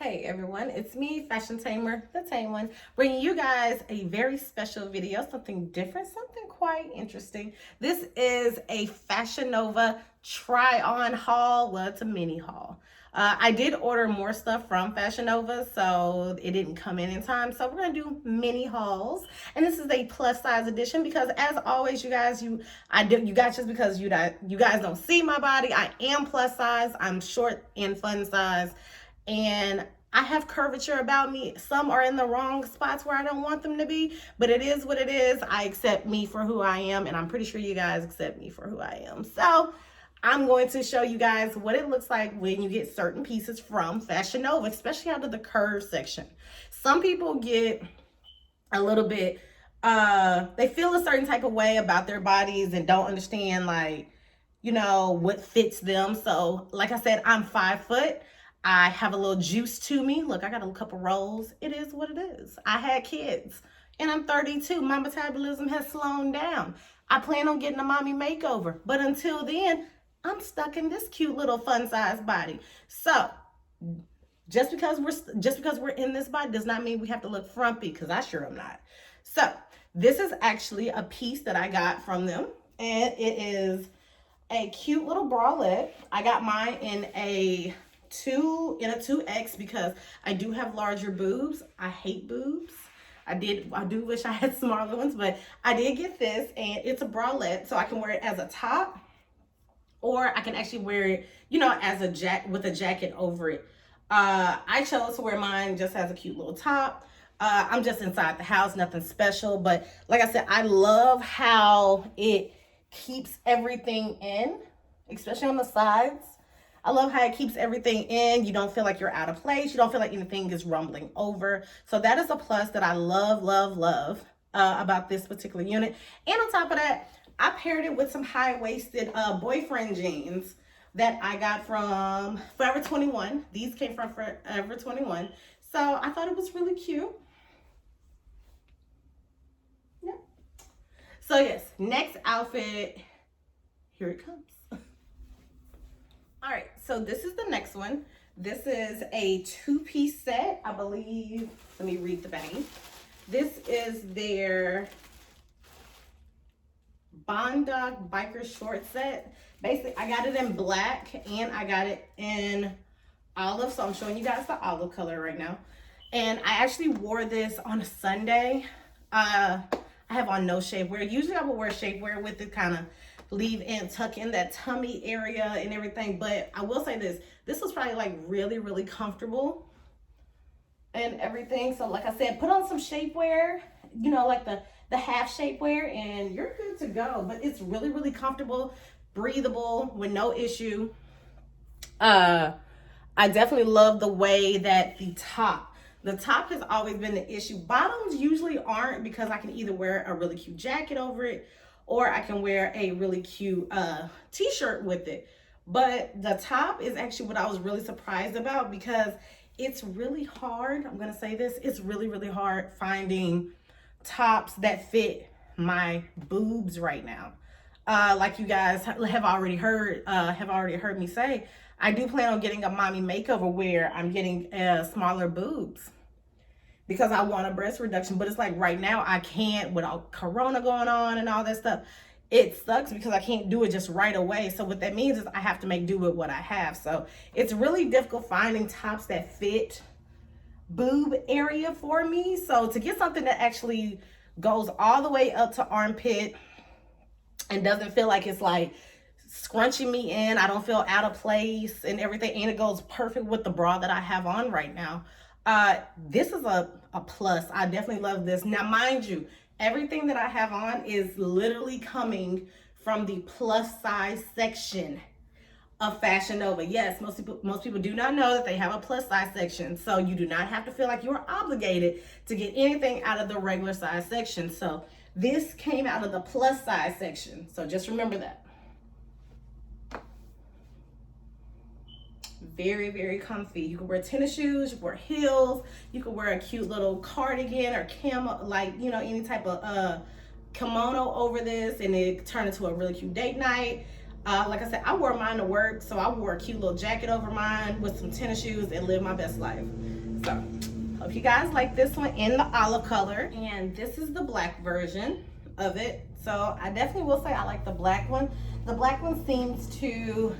Hey everyone, it's me, Fashion Tamer, the Tame One, bringing you guys a very special video, something different, something quite interesting. This is a FashionNova try-on haul. Well, it's a mini haul. I did order more stuff from FashionNova, so it didn't come in time. So we're gonna do mini hauls, and this is a plus size edition because, as always, you guys, just because you guys don't see my body, I am plus size. I'm short and fun size. And I have curvature about me. Some are in the wrong spots where I don't want them to be, but it is what it is. I accept me for who I am, and I'm pretty sure you guys accept me for who I am. So I'm going to show you guys what it looks like when you get certain pieces from FashionNova, especially out of the curve section. Some people get a little bit, they feel a certain type of way about their bodies and don't understand, like, what fits them. So like I said, I'm 5 foot. I have a little juice to me. Look, I got a couple rolls. It is what it is. I had kids and I'm 32. My metabolism has slowed down. I plan on getting a mommy makeover, but until then, I'm stuck in this cute little fun size body. So just because we're in this body does not mean we have to look frumpy, because I sure am not. So this is actually a piece that I got from them, and it is a cute little bralette. I got mine in a 2X because I do have larger boobs. I hate boobs. I do wish I had smaller ones, but I did get this, and it's a bralette, so I can wear it as a top, or I can actually wear it, as a with a jacket over it. I chose to wear mine just as a cute little top. I'm just inside the house, nothing special, but like I said, I love how it keeps everything in, especially on the sides. I love how it keeps everything in. You don't feel like you're out of place. You don't feel like anything is rumbling over. So that is a plus that I love, love, love about this particular unit. And on top of that, I paired it with some high-waisted boyfriend jeans that I got from Forever 21. These came from Forever 21. So I thought it was really cute. Yeah. So yes, next outfit, here it comes. All right, so this is the next one. This is a 2-piece set, I believe. Let me read the back. This is their Bondoc biker short set. Basically, I got it in black and I got it in olive. So I'm showing you guys the olive color right now. And I actually wore this on a Sunday. I have on no shapewear. Usually I would wear shapewear with it, kind of leave and tuck in that tummy area and everything, but I will say this was probably like really, really comfortable and everything. So like I said, put on some shapewear, like the half shapewear, and you're good to go. But it's really, really comfortable, breathable, with no issue. I definitely love the way that the top has always been the issue. Bottoms usually aren't, because I can either wear a really cute jacket over it, or I can wear a really cute t-shirt with it. But the top is actually what I was really surprised about, because it's really hard. I'm gonna say this, it's really, really hard finding tops that fit my boobs right now. Like you guys have already heard me say, I do plan on getting a mommy makeover where I'm getting smaller boobs, because I want a breast reduction. But it's like right now I can't, with all Corona going on and all that stuff. It sucks because I can't do it just right away. So what that means is I have to make do with what I have. So it's really difficult finding tops that fit boob area for me. So to get something that actually goes all the way up to armpit and doesn't feel like it's like scrunching me in, I don't feel out of place and everything, and it goes perfect with the bra that I have on right now. This is a plus. I definitely love this. Now, mind you, everything that I have on is literally coming from the plus size section of FashionNova. Yes, most people do not know that they have a plus size section. So you do not have to feel like you're obligated to get anything out of the regular size section. So this came out of the plus size section. So just remember that. Very, very comfy. You can wear tennis shoes, you can wear heels, you can wear a cute little cardigan or camo, like, any type of kimono over this, and it turn into a really cute date night. Like I said, I wore mine to work, so I wore a cute little jacket over mine with some tennis shoes and lived my best life. So, hope you guys like this one in the olive color. And this is the black version of it. So, I definitely will say I like the black one. The black one seems to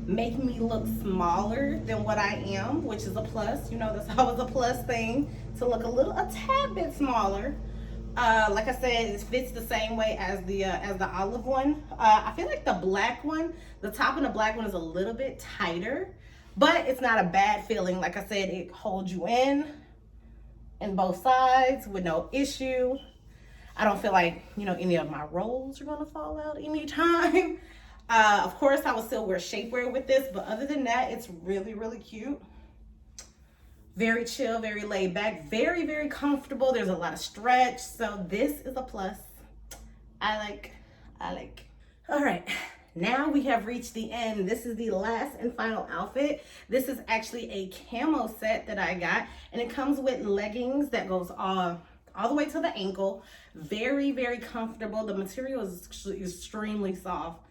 make me look smaller than what I am, which is a plus. You know, that's always a plus thing, to look a tad bit smaller. Like I said, it fits the same way as the olive one. I feel like the black one, the top of the black one is a little bit tighter, but it's not a bad feeling. Like I said, it holds you in both sides with no issue. I don't feel like, you know, any of my rolls are gonna fall out anytime. Of course, I will still wear shapewear with this, but other than that, it's really, really cute. Very chill, very laid back, very, very comfortable. There's a lot of stretch, so this is a plus. I like. All right, now we have reached the end. This is the last and final outfit. This is actually a camo set that I got, and it comes with leggings that goes all the way to the ankle. Very, very comfortable. The material is extremely soft.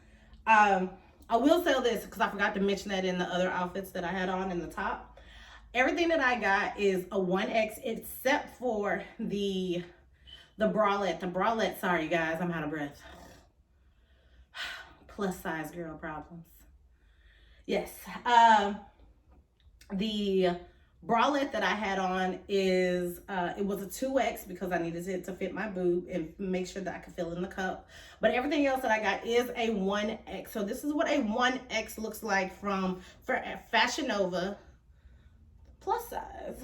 I will sell this because I forgot to mention that in the other outfits that I had on in the top. Everything that I got is a 1X except for the bralette. The bralette, sorry guys, I'm out of breath. Plus size girl problems. Yes. The bralette that I had on is, it was a 2X because I needed it to fit my boob and make sure that I could fill in the cup. But everything else that I got is a 1X. So this is what a 1X looks like for FashionNova. Plus size.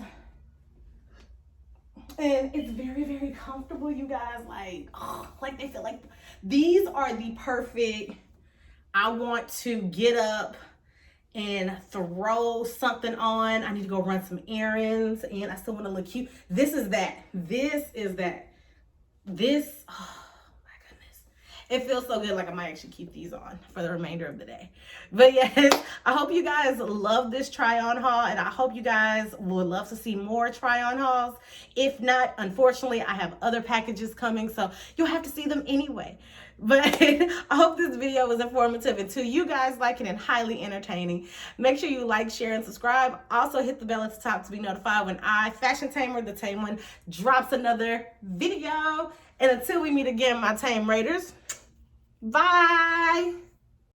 And it's very, very comfortable, you guys. Like they feel like these are the perfect, I want to get up and throw something on. I need to go run some errands and I still want to look cute. This is that. Oh my goodness. It feels so good. Like I might actually keep these on for the remainder of the day. But yes, I hope you guys love this try on haul, and I hope you guys would love to see more try on hauls. If not, unfortunately, I have other packages coming, so you'll have to see them anyway. But I hope this video was informative and to you guys like it and highly entertaining. Make sure you like, share, and subscribe. Also hit the bell at the top to be notified when I, Fashion Tamer, the Tame One, drops another video. And until we meet again, my Tame Raiders, bye.